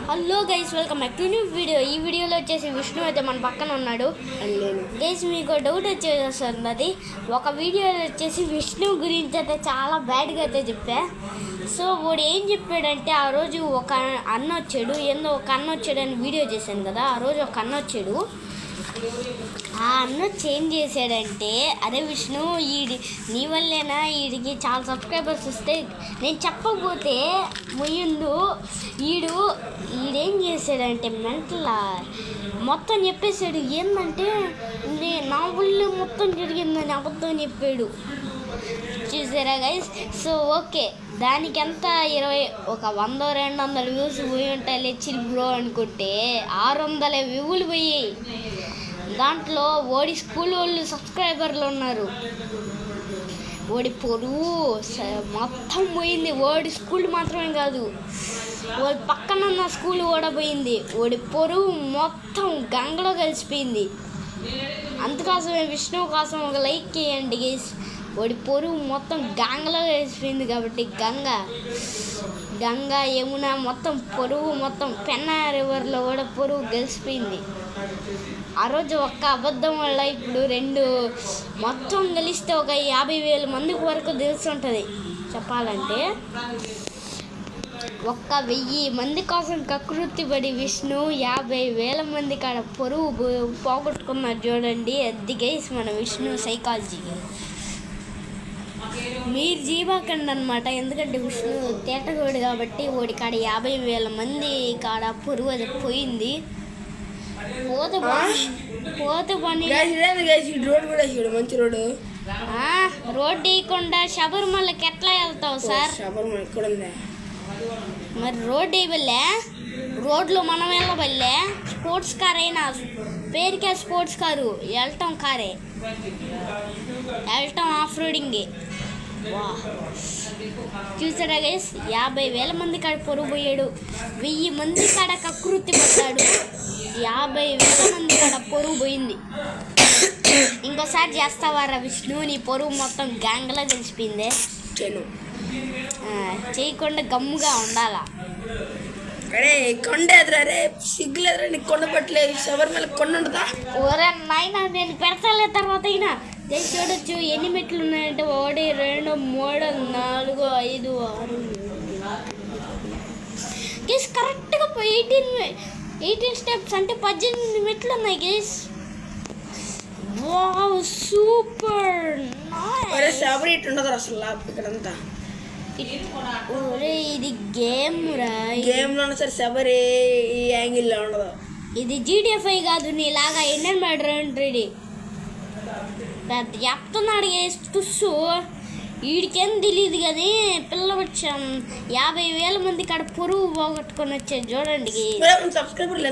Hello guys, welcome back to new video. ఈ వీడియోలో వచ్చేసి విష్ణు అయితే మన పక్కన ఉన్నాడు. గైస్, మీకు డౌట్ వచ్చేస్తుంది. ఒక వీడియోలో వచ్చేసి విష్ణు గురించి అయితే చాలా బ్యాడ్గా అయితే చెప్పా. సో వాడు ఏం చెప్పాడంటే, ఆ రోజు ఒక అన్న వచ్చాడు, ఒక అన్న వచ్చాడని వీడియో చేశాను కదా. ఆ రోజు ఒక అన్న వచ్చాడు. ఆ అన్న చేంజ్ చేశాడంటే, అరే విష్ణు, నీ వల్లేనా వీడికి చాలా సబ్స్క్రైబర్స్ వస్తే నేను చెప్పకపోతే ముందు ఈడేం చేశాడంటే మెంటలా మొత్తం చెప్పేశాడు. ఏంటంటే నా వల్లే మొత్తం జరిగిందని అబద్ధం చెప్పాడు. చూసారా గైస్? సో ఓకే, దానికి ఎంత 100-200 వ్యూస్ పోయి ఉంటాయి లెచ్చిరి బ్రో అనుకుంటే 600 వ్యూలు పోయాయి. దాంట్లో ఓడి స్కూల్ వాళ్ళు సబ్స్క్రైబర్లు ఉన్నారు. ఓడి పొరుగు మొత్తం పోయింది. ఓడి స్కూల్ మాత్రమే కాదు, ఓడి పక్కన ఉన్న స్కూల్ కూడా పోయింది. ఓడి పొరుగు మొత్తం గంగలో కలిసిపోయింది. అందుకోసమే విష్ణు కోసం ఒక లైక్ చేయండి గైస్. ఓడి పొరుగు మొత్తం గంగలో కలిసిపోయింది కాబట్టి గంగా యమున మొత్తం పొరుగు మొత్తం పెన్నా రివర్లో కూడా పొరుగు కలిసిపోయింది. ఆ రోజు ఒక్క అబద్ధం వల్ల ఇప్పుడు మొత్తం కలిస్తే ఒక 50,000 మందికి వరకు తెలుసుంటుంది. చెప్పాలంటే 1,000 మంది కోసం కకృతి పడి విష్ణు 50,000 మంది కాడ పొరుగు పోగొట్టుకున్నారు. చూడండి, అది గైస్ మన విష్ణు సైకాలజీ. మీరు జీవాకండి అనమాట. ఎందుకంటే విష్ణు తేటగోడు కాబట్టి ఓడి కాడ 50,000 మంది కాడ పొరుగు అది పోయింది. పోతే పని మంచి రోడ్డు వేయకుండా శబరిమలకి ఎట్లా వెళ్తావు సార్? మరి రోడ్డు వేయబల్లే, రోడ్లో మనం వెళ్ళబల్లే. స్పోర్ట్స్ కార్ అయినా పేరుకే స్పోర్ట్స్ కారు, వెళ్ళటం కారే, వెళ్ళటం ఆఫ్ రోడింగే. చూసారా గైస్? 50,000 మంది కాడ పొరుగు పోయాడు, 1000 మంది కాడ కకృతి పడ్డాడు, 50,000 మంది కాడ పొరుగు పోయింది. ఇంకోసారి చేస్తావారా విష్ణు? నీ పొరుగు మొత్తం గ్యాంగ్లా తెలిసిపోయిందే. చేయకుండా గమ్ముగా ఉండాలా? అరే కొండ ఎదురే సిగ్గులేదురా, నీకు కొండ పట్టలేదు. శబరిమల కొండ ఉండదా? ఓరే నాయన, నేను పెడతాలే తర్వాత అయినా. చూడొచ్చు ఎన్ని మెట్లు ఉన్నాయంటే 1 2 3 4 5 6 గేస్ కరెక్ట్గా 18 స్టెప్స్ అంటే 18 మెట్లు ఉన్నాయి guys. Wow, super nice. Separate ఉండదు అసలు ఇక్కడంతా. ఇది గేమ్ లో సరే శబరి ఈ యాంగిల్లో ఉండదు. ఇది GTFI కాదు, నీలాగా ఇండియన్ మ్యాటర్ చెప్తున్నాడు తుస్సు. వీడికేం తెలియదు కానీ పిల్ల వచ్చాం 50,000 మంది కాడ పొరుగు పోగొట్టుకొని వచ్చాడు. చూడండి, సబ్స్క్రైబర్లు